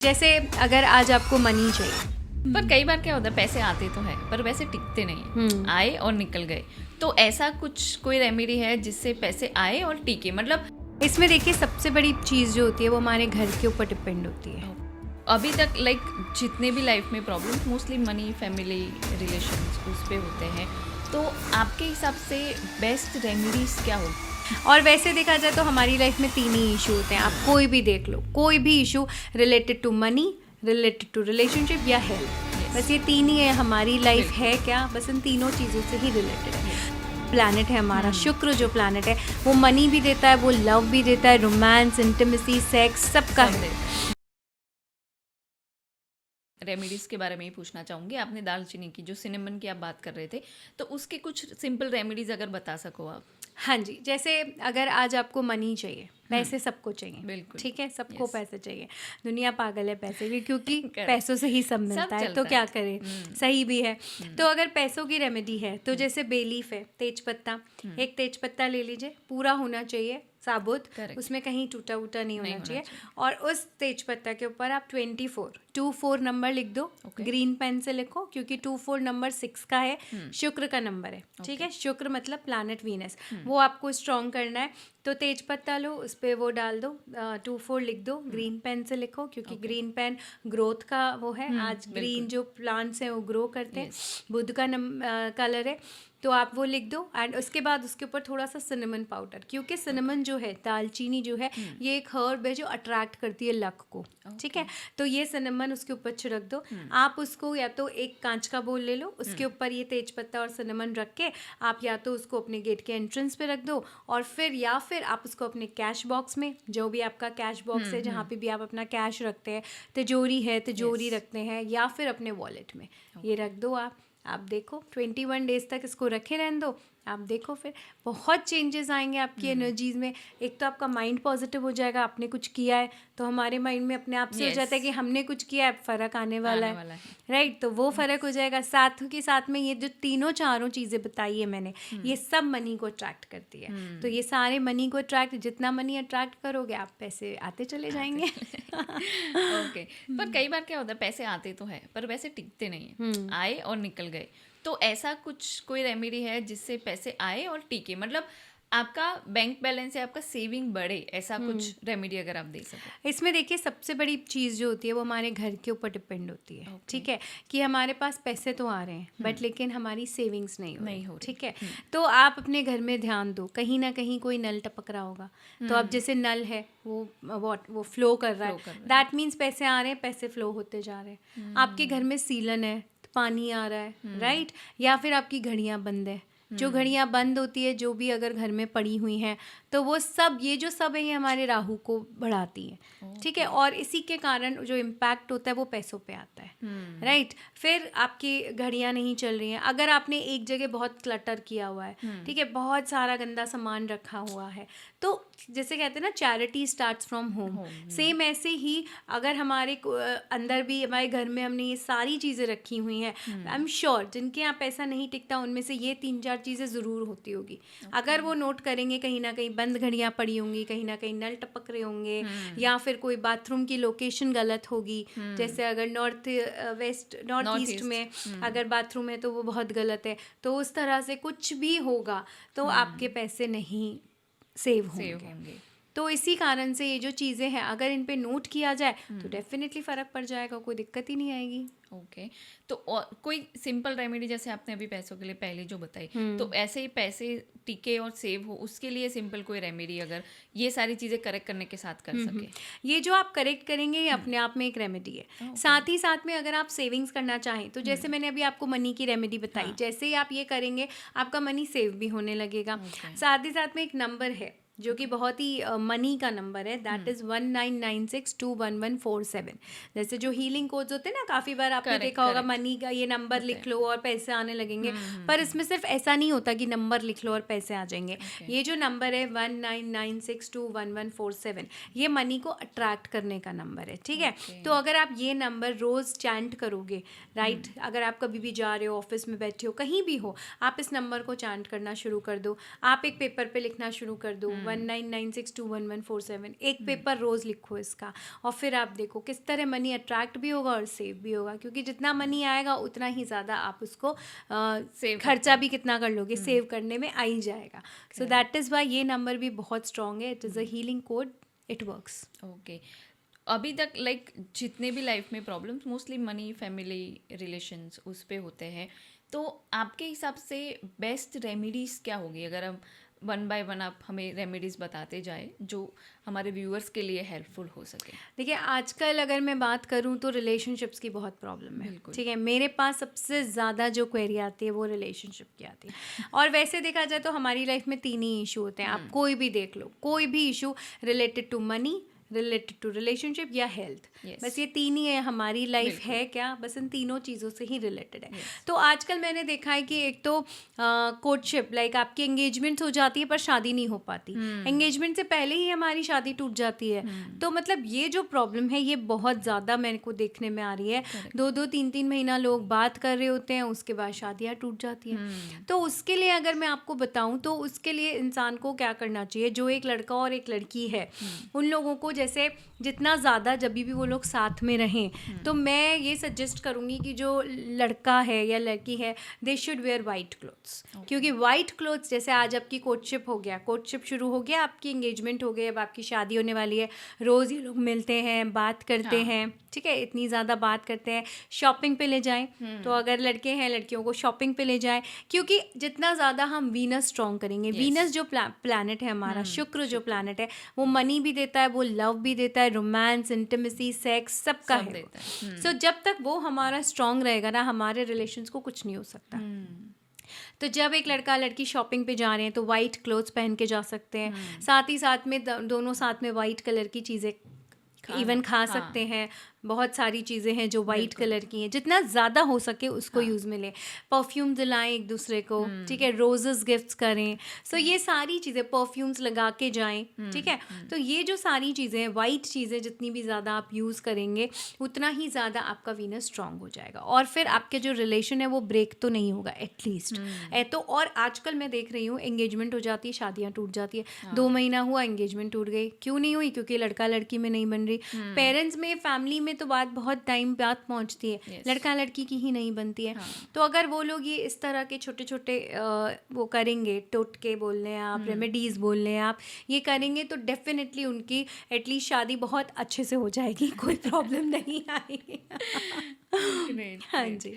जैसे अगर आज आपको मनी चाहिए, पर कई बार क्या होता है, पैसे आते तो है पर वैसे टिकते नहीं है, आए और निकल गए। तो ऐसा कुछ कोई रेमेडी है जिससे पैसे आए और टिके? मतलब इसमें देखिए सबसे बड़ी चीज़ जो होती है वो हमारे घर के ऊपर डिपेंड होती है। अभी तक जितने भी लाइफ में problems mostly money, family, relations उस पे होते हैं। तो आपके हिसाब से बेस्ट रेमेडीज क्या हो? और वैसे देखा जाए तो हमारी लाइफ में 3 ही इशू होते हैं। आप कोई भी देख लो, कोई भी issue related to money, related to relationship या हेल्थ, बस ये 3 ही है। हमारी लाइफ है क्या, बस इन तीनों चीज़ों से ही रिलेटेड है। प्लैनेट है हमारा शुक्र, जो प्लैनेट है वो मनी भी देता है, वो लव भी देता है, रोमांस, इंटिमेसी, सेक्स सबका है। रेमेडीज़ के बारे में ही पूछना चाहूँगी। आपने दालचीनी की, जो सिनेमन की आप बात कर रहे थे, तो उसके कुछ सिंपल रेमेडीज़ अगर बता सको आप। हाँ जी, जैसे अगर आज आपको मनी चाहिए, पैसे सबको चाहिए, बिल्कुल, ठीक है, सबको yes. पैसे चाहिए। दुनिया पागल है पैसे की, क्योंकि Correct. पैसों से ही सब मिलता है, तो चलता क्या है। करें, सही भी है। तो अगर पैसों की रेमेडी है तो जैसे बेलीफ है, तेज पत्ता, एक तेज पत्ता ले लीजिए, पूरा होना चाहिए साबुत, Correct. उसमें कहीं टूटा वूटा नहीं होना होना चाहिए। चाहिए। और उस तेज पत्ता के ऊपर आप 24 नंबर लिख दो, Okay. ग्रीन पेन से लिखो, क्योंकि 24 नंबर 6 का है, शुक्र का नंबर है, ठीक है, शुक्र मतलब प्लैनेट वीनस, वो आपको स्ट्रॉन्ग करना है। तो तेज पत्ता लो, उस पर वो डाल दो, 24 लिख दो, ग्रीन पेन से लिखो, क्योंकि ग्रीन पेन ग्रोथ का वो है। आज ग्रीन जो प्लांट्स हैं वो ग्रो करते हैं, बुध का कलर है, तो आप वो लिख दो। एंड उसके बाद उसके ऊपर थोड़ा सा सिनेमन पाउडर, क्योंकि सिनेमन जो है, दालचीनी जो है, ये एक हर्ब है जो अट्रैक्ट करती है लक को, ठीक है। तो ये सिनेमन उसके ऊपर छिड़क दो। आप उसको या तो एक कांच का बोल ले लो, उसके ऊपर ये तेज पत्ता और सिनेमन रख के आप या तो उसको अपने गेट के एंट्रेंस पे रख दो, और फिर आप उसको अपने कैश बॉक्स में, जो भी आपका कैश बॉक्स है, जहाँ पे भी आप अपना कैश रखते हैं, तिजोरी है, तिजोरी रखते हैं, या फिर अपने वॉलेट में ये रख दो। आप देखो 21 डेज तक इसको रखे रहने दो, आप देखो फिर बहुत चेंजेस आएंगे आपकी एनर्जीज में। एक तो आपका माइंड पॉजिटिव हो जाएगा, आपने कुछ किया है तो हमारे माइंड में अपने आप से हो जाता है कि हमने कुछ किया है, फ़र्क आने वाला है, राइट। तो वो फ़र्क हो जाएगा। साथ के साथ में ये जो तीनों चारों चीज़ें बताई है मैंने, ये सब मनी को अट्रैक्ट करती है। तो ये सारे मनी को अट्रैक्ट, जितना मनी अट्रैक्ट करोगे आप पैसे आते चले जाएंगे। ओके। पर कई बार क्या होता है, पैसे आते तो है पर वैसे टिकते नहीं है, आए और निकल गए। तो ऐसा कुछ कोई रेमेडी है जिससे पैसे आए और टिके? मतलब आपका बैंक बैलेंस या आपका सेविंग बढ़े, ऐसा कुछ रेमेडी अगर आप दे सको। इसमें देखिए सबसे बड़ी चीज़ जो होती है वो हमारे घर के ऊपर डिपेंड होती है, ठीक है, कि हमारे पास पैसे तो आ रहे हैं बट लेकिन हमारी सेविंग्स नहीं हो रही, ठीक है। तो आप अपने घर में ध्यान दो, कहीं ना कहीं कोई नल टपक रहा होगा, तो अब जैसे नल है वो फ्लो कर रहा है, दैट मीन्स पैसे आ रहे हैं, पैसे फ्लो होते जा रहे हैं। आपके घर में सीलन है, पानी आ रहा है, राइट। या फिर आपकी घड़ियाँ बंद है, जो घड़ियाँ बंद होती है, जो भी अगर घर में पड़ी हुई हैं, तो वो सब, ये जो सब है, ये हमारे राहु को बढ़ाती है, ठीक है। और इसी के कारण जो इम्पैक्ट होता है वो पैसों पे आता है, राइट। फिर आपकी घड़ियाँ नहीं चल रही हैं, अगर आपने एक जगह बहुत क्लटर किया हुआ है, ठीक है, बहुत सारा गंदा सामान रखा हुआ है, तो जैसे कहते हैं ना, charity starts from home, same ऐसे ही अगर हमारे अंदर भी, हमारे घर में हमने ये सारी चीज़ें रखी हुई हैं, आई एम श्योर जिनके यहाँ पैसा नहीं टिकता उनमें से ये 3-4 चीज़ें ज़रूर होती होगी। अगर वो नोट करेंगे, कहीं ना कहीं बंद घड़ियाँ पड़ी होंगी, कहीं ना कहीं नल टपक रहे होंगे, या फिर कोई बाथरूम की लोकेशन गलत होगी, जैसे अगर नॉर्थ ईस्ट में अगर बाथरूम है तो वो बहुत गलत है, तो उस तरह से कुछ भी होगा तो आपके पैसे नहीं सेव होंगे। तो इसी कारण से ये जो चीज़ें हैं, अगर इन पे नोट किया जाए तो डेफिनेटली फ़र्क पड़ जाएगा, कोई दिक्कत ही नहीं आएगी। ओके। तो और कोई सिंपल रेमेडी, जैसे आपने अभी पैसों के लिए पहले जो बताई, तो ऐसे ही पैसे टिके और सेव हो, उसके लिए सिंपल कोई रेमेडी अगर ये सारी चीज़ें करेक्ट करने के साथ कर सके? ये जो आप करेक्ट करेंगे ये अपने आप में एक रेमेडी है। साथ ही साथ में अगर आप सेविंग्स करना चाहें तो जैसे मैंने अभी आपको मनी की रेमेडी बताई, जैसे ही आप ये करेंगे आपका मनी सेव भी होने लगेगा। साथ ही साथ में एक नंबर है जो कि बहुत ही मनी का नंबर है, दैट इज़ 1996211147। जैसे जो हीलिंग कोड्स होते हैं ना, काफ़ी बार आपने देखा होगा, मनी का ये नंबर लिख लो और पैसे आने लगेंगे, पर इसमें सिर्फ ऐसा नहीं होता कि नंबर लिख लो और पैसे आ जाएंगे। ये जो नंबर है 1996211147, ये मनी को अट्रैक्ट करने का नंबर है, ठीक है। तो अगर आप ये नंबर रोज़ चैंट करोगे, राइट, अगर आप कभी भी जा रहे हो, ऑफिस में बैठे हो, कहीं भी हो, आप इस नंबर को चैंट करना शुरू कर दो। आप एक पेपर पे लिखना शुरू कर दो, 1996211147 एक पेपर रोज़ लिखो इसका, और फिर आप देखो किस तरह मनी अट्रैक्ट भी होगा और सेव भी होगा, क्योंकि जितना मनी आएगा उतना ही ज़्यादा आप उसको खर्चा भी कितना कर लोगे, सेव करने में आ ही जाएगा. सो दैट इज़ वाई ये नंबर भी बहुत स्ट्रॉन्ग है. It is a healing code, it works. Okay. अभी तक लाइक जितने भी लाइफ में problems mostly money, family, relations उस पे होते हैं, तो आपके हिसाब से बेस्ट रेमेडीज़ क्या होगी? अगर हम वन बाय वन आप हमें रेमेडीज़ बताते जाए जो हमारे व्यूअर्स के लिए हेल्पफुल हो सके. देखिए, आजकल अगर मैं बात करूं तो रिलेशनशिप्स की बहुत प्रॉब्लम है. ठीक है, मेरे पास सबसे ज़्यादा जो क्वेरी आती है वो रिलेशनशिप की आती है. और वैसे देखा जाए तो हमारी लाइफ में 3 ही इशू होते हैं. आप कोई भी देख लो, कोई भी issue related to money, related to relationship या हेल्थ, बस ये 3 ही है. हमारी लाइफ है क्या, बस इन तीनों चीज़ों से ही रिलेटेड है. तो आजकल मैंने देखा है कि एक तो कोर्टशिप, लाइक आपकी एंगेजमेंट हो जाती है पर शादी नहीं हो पाती. एंगेजमेंट से पहले ही हमारी शादी टूट जाती है. तो मतलब ये जो प्रॉब्लम है ये बहुत ज़्यादा मेरे को देखने में आ रही है. 2-2, 3-3 महीना लोग बात कर रहे होते हैं, उसके बाद शादियाँ टूट जाती हैं. तो उसके लिए अगर मैं आपको बताऊँ तो उसके लिए इंसान को क्या करना चाहिए, जो एक लड़का और एक लड़की है उन लोगों को जैसे जितना ज़्यादा जब भी वो लोग साथ में रहें, तो मैं ये सजेस्ट करूँगी कि जो लड़का है या लड़की है, they should wear white clothes. क्योंकि वाइट क्लोथ्स, जैसे आज आपकी कोर्टशिप हो गया, कोर्टशिप शुरू हो गया, आपकी एंगेजमेंट हो गई, अब आपकी शादी होने वाली है, रोज़ ये लोग मिलते हैं, बात करते हैं. ठीक है, इतनी ज़्यादा बात करते हैं. शॉपिंग पे ले जाएं, तो अगर लड़के हैं लड़कियों को शॉपिंग पे ले जाएं, क्योंकि जितना ज़्यादा हम वीनस स्ट्रॉन्ग करेंगे, वीनस जो प्लैनेट है हमारा, शुक्र जो प्लैनेट है, वो मनी भी देता है, वो लव भी देता है, रोमांस, इंटिमेसी, सेक्स सबका है. सो जब तक वो हमारा स्ट्रॉन्ग रहेगा ना, हमारे रिलेशंस को कुछ नहीं हो सकता. तो जब एक लड़का लड़की शॉपिंग पे जा रहे हैं तो वाइट क्लोथ्स पहन के जा सकते हैं. साथ ही साथ में दोनों साथ में वाइट कलर की चीज़ें इवन खा सकते हैं. बहुत सारी चीज़ें हैं जो वाइट कलर की हैं, जितना ज़्यादा हो सके उसको यूज़ में लें. परफ्यूम दिलाएं एक दूसरे को. ठीक है, रोजेस गिफ्ट्स करें. सो ये सारी चीज़ें, परफ्यूम्स लगा के जाएं. ठीक है, तो ये जो सारी चीज़ें हैं, वाइट चीज़ें जितनी भी ज़्यादा आप यूज़ करेंगे उतना ही ज़्यादा आपका वीनस स्ट्रॉन्ग हो जाएगा, और फिर आपके जो रिलेशन है वो ब्रेक तो नहीं होगा एटलीस्ट. तो और आजकल मैं देख रही हूँ एंगेजमेंट हो जाती है, शादियाँ टूट जाती है. 2 महीना हुआ, एंगेजमेंट टूट गई. क्यों नहीं हुई? क्योंकि लड़का लड़की में नहीं बन रही. पेरेंट्स में, फैमिली में तो बात बहुत टाइम बाद पहुंचती है, लड़का लड़की की ही नहीं बनती है. तो अगर वो लोग ये इस तरह के छोटे छोटे वो करेंगे, टोटके बोल लें आप, रेमेडीज बोल लें आप, ये करेंगे तो डेफिनेटली उनकी एटलीस्ट शादी बहुत अच्छे से हो जाएगी, कोई प्रॉब्लम नहीं आएगी. हाँ जी.